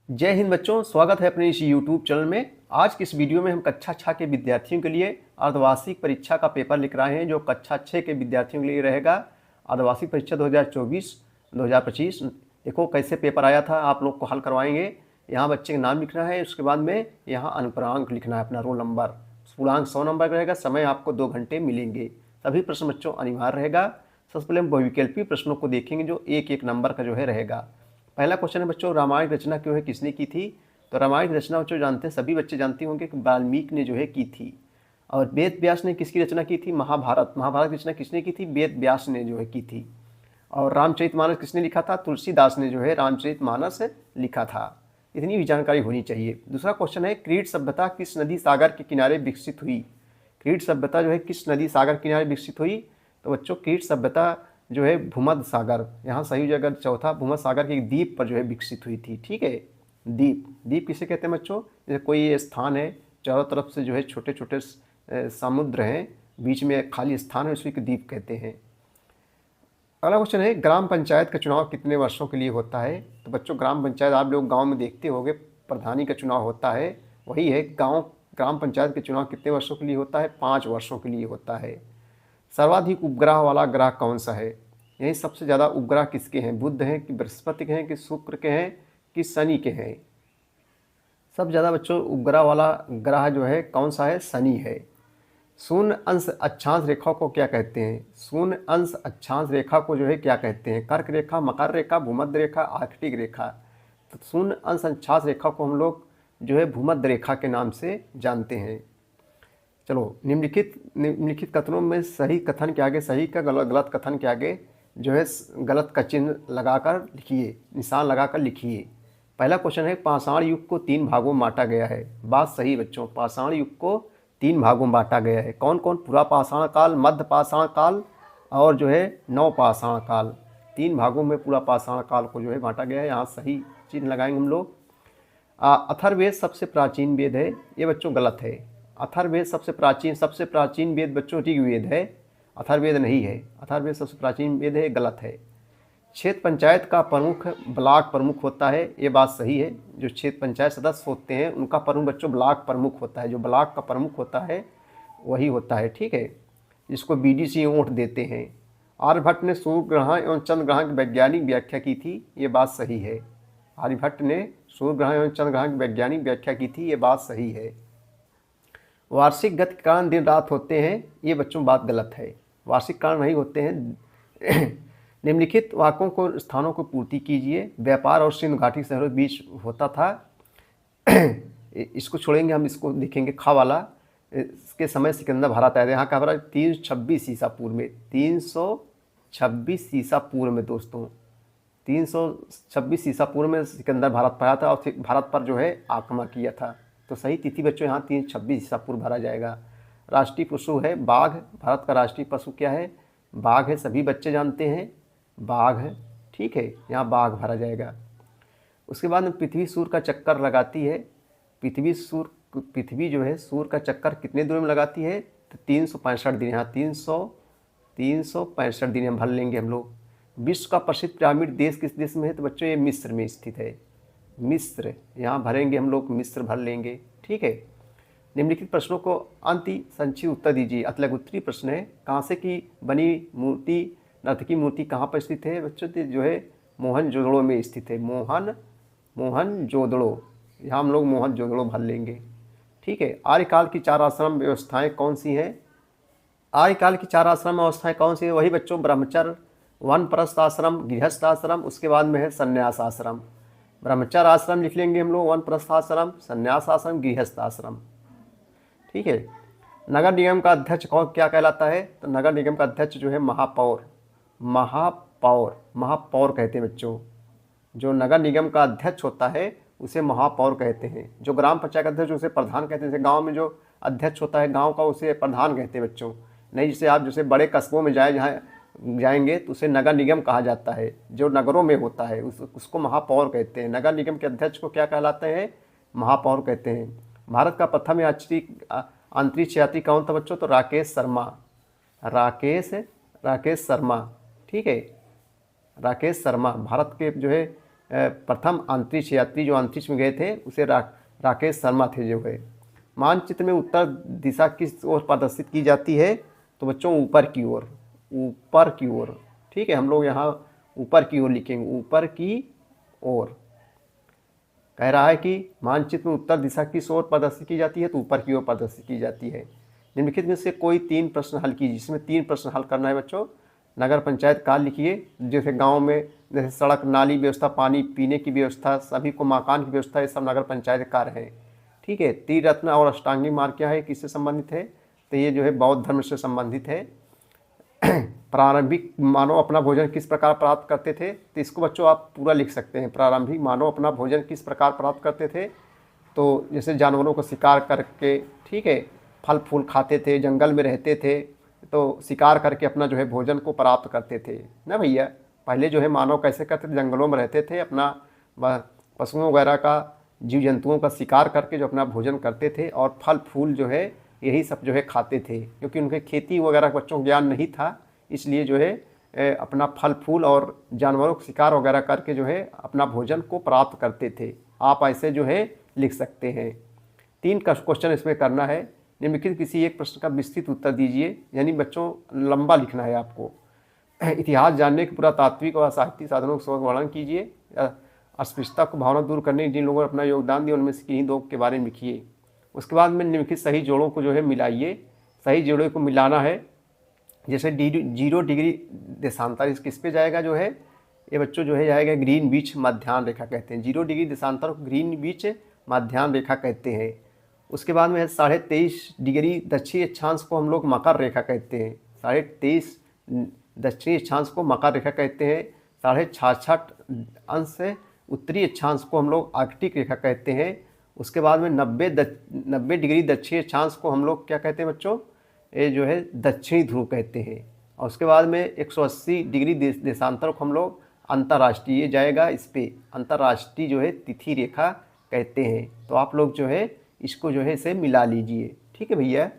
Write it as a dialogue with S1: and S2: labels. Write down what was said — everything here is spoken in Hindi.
S1: जय हिंद बच्चों, स्वागत है अपने इस यूट्यूब चैनल में। आज की इस वीडियो में हम कक्षा 6 के विद्यार्थियों के लिए अर्धवार्षिक परीक्षा का पेपर लिख रहे हैं, जो कक्षा 6 के विद्यार्थियों के लिए रहेगा। अर्धवार्षिक परीक्षा 2024-2025। देखो कैसे पेपर आया था, आप लोग को हल करवाएंगे। यहाँ बच्चे का नाम लिखना है, उसके बाद में यहाँ अनुपूर्णांक लिखना है, अपना रोल नंबर। पूर्णांक 100 नंबर का रहेगा। समय आपको 2 घंटे मिलेंगे। सभी प्रश्न बच्चों अनिवार्य रहेगा। सबसे पहले हम बहुविकल्पी प्रश्नों को देखेंगे, जो एक एक नंबर का जो है रहेगा। पहला क्वेश्चन है बच्चों, रामायण की रचना जो है किसने की थी? तो रामायण की रचना बच्चों जानते हैं, सभी बच्चे जानते होंगे कि वाल्मीकि ने जो है की थी। और वेद व्यास ने किसकी रचना की थी? महाभारत की रचना किसने की थी? वेद व्यास ने जो है की थी। और रामचरितमानस किसने लिखा था? तुलसीदास ने जो है रामचरितमानस लिखा था। इतनी भी जानकारी होनी चाहिए। दूसरा क्वेश्चन है, क्रीट सभ्यता किस नदी सागर के किनारे विकसित हुई? क्रीट सभ्यता जो है किस नदी सागर के किनारे विकसित हुई? तो बच्चों क्रीट सभ्यता जो है भूमध्य सागर, यहाँ सही जगह चौथा, भूमध्य सागर के एक द्वीप पर जो है विकसित हुई थी। ठीक है, द्वीप किसे कहते हैं बच्चों? जैसे कोई स्थान है, चारों तरफ से जो है छोटे छोटे समुद्र हैं, बीच में खाली स्थान है, उसी को द्वीप कहते हैं। अगला क्वेश्चन है, ग्राम पंचायत का चुनाव कितने वर्षों के लिए होता है? तो बच्चों ग्राम पंचायत आप लोग गाँव में देखते होंगे, प्रधानी का चुनाव होता है, वही है। ग्राम पंचायत के चुनाव कितने वर्षों के लिए होता है? 5 वर्षों के लिए होता है। सर्वाधिक उपग्रह वाला ग्रह कौन सा है? यही सबसे ज़्यादा उपग्रह किसके हैं? बुध हैं कि बृहस्पति के हैं कि शुक्र के हैं कि शनि के हैं? सब ज़्यादा बच्चों उपग्रह वाला ग्रह जो है कौन सा है? शनि है। शून्य अंश अक्षांश रेखा को क्या कहते हैं? शून्य अंश अक्षांश रेखा को जो है क्या कहते हैं? कर्क रेखा, मकर रेखा, भूमध्य रेखा, आर्कटिक रेखा। तो शून्य अंश अक्षांश रेखा को हम लोग जो है भूमध्य रेखा के नाम से जानते हैं। चलो, निम्नलिखित कथनों में सही कथन के आगे सही का, गलत कथन के आगे जो है गलत का चिन्ह लगाकर लिखिए, निशान लगाकर लिखिए। पहला क्वेश्चन है, पाषाण युग को 3 भागों में बांटा गया है। बात सही बच्चों, पाषाण युग को 3 भागों में बांटा गया है। कौन कौन? पूरा पाषाण काल, मध्य पाषाण काल और जो है नव पाषाण काल। 3 भागों में पूरा पाषाण काल को जो है बांटा गया है। यहाँ सही चिन्ह लगाएंगे हम लोग। अथर्ववेद सबसे प्राचीन वेद है, ये बच्चों गलत है। अथर्ववेद सबसे प्राचीन वेद बच्चों ऋग्वेद है, अथर्ववेद नहीं है। अथर्ववेद सबसे प्राचीन वेद है, गलत है। क्षेत्र पंचायत का प्रमुख ब्लॉक प्रमुख होता है, ये बात सही है। जो क्षेत्र पंचायत सदस्य होते हैं उनका प्रमुख बच्चों ब्लॉक प्रमुख होता है। जो ब्लॉक का प्रमुख होता है वही होता है, ठीक है, जिसको बीडीसी वोट देते हैं। आर्यभट्ट ने सूर्य ग्रहण एवं चंद्र ग्रहण की वैज्ञानिक व्याख्या की थी, ये बात सही है। आर्यभट्ट ने सूर्य ग्रहण एवं चंद्र ग्रहण की वैज्ञानिक व्याख्या की थी, ये बात सही है। वार्षिक गति के कारण दिन रात होते हैं, ये बच्चों बात गलत है। वार्षिक कारण नहीं होते हैं। निम्नलिखित वाक्यों को स्थानों को पूर्ति कीजिए। व्यापार और सिंधु घाटी शहरों के बीच होता था। इसको छोड़ेंगे, हम इसको देखेंगे खा वाला। इसके समय सिकंदर भारत आया था। यहाँ का हमारा 326 ईसा पूर्व में, 326 ईसा पूर्व में दोस्तों, 326 ईसा पूर्व में सिकंदर भारत पर आया था और भारत पर जो है आक्रमण किया था। तो सही तिथि बच्चों यहाँ 326 ईसा पूर्व भरा जाएगा। राष्ट्रीय पशु है बाघ। भारत का राष्ट्रीय पशु क्या है? बाघ है, सभी बच्चे जानते हैं, बाघ है, ठीक है, यहाँ बाघ भरा जाएगा। उसके बाद में पृथ्वी सूर्य का चक्कर लगाती है। पृथ्वी जो है सूर्य का चक्कर कितने दूर में लगाती है? तो 365 दिन। यहाँ 365 दिन हम भर लेंगे हम लोग। विश्व का प्रसिद्ध पिरामिड देश किस देश में है? तो बच्चों ये मिस्र में स्थित है, मिस्र। यहाँ भरेंगे हम लोग, मिस्र भर लेंगे, ठीक है। निम्नलिखित प्रश्नों को अंति संक्षिप्त उत्तर दीजिए। अतलगुत्तरी प्रश्न है, कांसे की बनी मूर्ति, नर्तकी मूर्ति कहाँ पर स्थित है? बच्चों जो है मोहनजोदड़ो में स्थित है। मोहनजोदड़ो, यहाँ हम लोग मोहनजोदड़ो भर लेंगे, ठीक है। आर्यकाल की 4 आश्रम व्यवस्थाएँ कौन सी हैं? आर्यकाल की 4 आश्रम व्यवस्थाएँ कौन सी है? वही बच्चों ब्रह्मचर्य, वानप्रस्थ आश्रम, गृहस्थ आश्रम, उसके बाद में है संन्यास आश्रम। ब्रह्मचर्य आश्रम लिख लेंगे हम लोग, वानप्रस्थ आश्रम, संन्यास आश्रम, गृहस्थ आश्रम, ठीक है। नगर निगम का अध्यक्ष कौन क्या कहलाता है? तो नगर निगम का अध्यक्ष जो है महापौर कहते हैं बच्चों। जो नगर निगम का अध्यक्ष होता है उसे महापौर कहते हैं। जो ग्राम पंचायत अध्यक्ष उसे प्रधान कहते हैं। जैसे गाँव में जो अध्यक्ष होता है गाँव का, उसे प्रधान कहते हैं बच्चों। नहीं, जैसे आप जैसे बड़े कस्बों में जाएंगे तो उसे नगर निगम कहा जाता है। जो नगरों में होता है उसको महापौर कहते हैं। नगर निगम के अध्यक्ष को क्या कहलाते हैं? महापौर कहते हैं। भारत का प्रथम अंतरिक्ष यात्री कौन था बच्चों? तो राकेश शर्मा, ठीक है, राकेश शर्मा भारत के जो है प्रथम अंतरिक्ष यात्री जो अंतरिक्ष में गए थे उसे राकेश शर्मा थे जो है। मानचित्र में उत्तर दिशा किस ओर प्रदर्शित की जाती है? तो बच्चों ऊपर की ओर, ऊपर की ओर। ठीक है, हम लोग यहाँ ऊपर की ओर लिखेंगे, ऊपर की ओर। कह रहा है कि मानचित्र में उत्तर दिशा किस ओर प्रदर्शित की जाती है? तो ऊपर की ओर प्रदर्शित की जाती है। निम्नलिखित में से कोई 3 प्रश्न हल कीजिए। इसमें 3 प्रश्न हल करना है बच्चों। नगर पंचायत कार्य लिखिए, जैसे गांव में जैसे सड़क, नाली व्यवस्था, पानी पीने की व्यवस्था, सभी को मकान की व्यवस्था, ये सब नगर पंचायत कार्य है। ठीक है। त्रिरत्न और अष्टांगिक मार्ग क्या है, किससे संबंधित है? तो ये जो है बौद्ध धर्म से संबंधित है। प्रारंभिक मानव अपना भोजन किस प्रकार प्राप्त करते थे? तो इसको बच्चों आप पूरा लिख सकते हैं। प्रारंभिक मानव अपना भोजन किस प्रकार प्राप्त करते थे? तो जैसे जानवरों को शिकार करके, ठीक है, फल फूल खाते थे, जंगल में रहते थे, तो शिकार करके अपना जो है भोजन को प्राप्त करते थे ना भैया। पहले जो है मानव कैसे करते थे? जंगलों में रहते थे, अपना पशुओं वगैरह का, जीव जंतुओं का शिकार करके जो अपना भोजन करते थे, और फल फूल जो है यही सब जो है खाते थे, क्योंकि उनके खेती वगैरह बच्चों को ज्ञान नहीं था, इसलिए जो है अपना फल फूल और जानवरों को शिकार वगैरह करके जो है अपना भोजन को प्राप्त करते थे। आप ऐसे जो है लिख सकते हैं। 3 का क्वेश्चन इसमें करना है। निम्नलिखित किसी एक प्रश्न का विस्तृत उत्तर दीजिए, यानी बच्चों लंबा लिखना है आपको। इतिहास जानने के पुरातात्विक और साहित्यिक साधनों का वर्णन कीजिए। अस्पृश्यता को भावना दूर करने जिन लोगों ने अपना योगदान दिया उनमें से किन्हीं 2 के बारे में लिखिए। उसके बाद में निम्नलिखित सही जोड़ों को जो है मिलाइए। सही जोड़ों को मिलाना है, जैसे 0 डिग्री देशांतर किस पे जाएगा जो है, ये बच्चों जो है जाएगा ग्रीन बीच मध्याह्न रेखा कहते हैं। 0 डिग्री देशांतर को ग्रीन बीच मध्याह्न रेखा कहते हैं। उसके बाद में है 23.5 डिग्री दक्षिणी अक्षांश को हम लोग मकर रेखा कहते हैं। 23.5 दक्षिणी अक्षांश को मकर रेखा कहते हैं। 66.5 अंश उत्तरी अक्षांश को हम लोग आर्कटिक रेखा कहते हैं। उसके बाद में 90 डिग्री दक्षिणी अक्षांश को हम लोग क्या कहते हैं बच्चों? ये जो है दक्षिणी ध्रुव कहते हैं। और उसके बाद में 180 डिग्री देशांतर को हम लोग अंतर्राष्ट्रीय जाएगा, इस पे अंतर्राष्ट्रीय जो है तिथि रेखा कहते हैं। तो आप लोग जो है इसको जो है इसे मिला लीजिए। ठीक है भैया।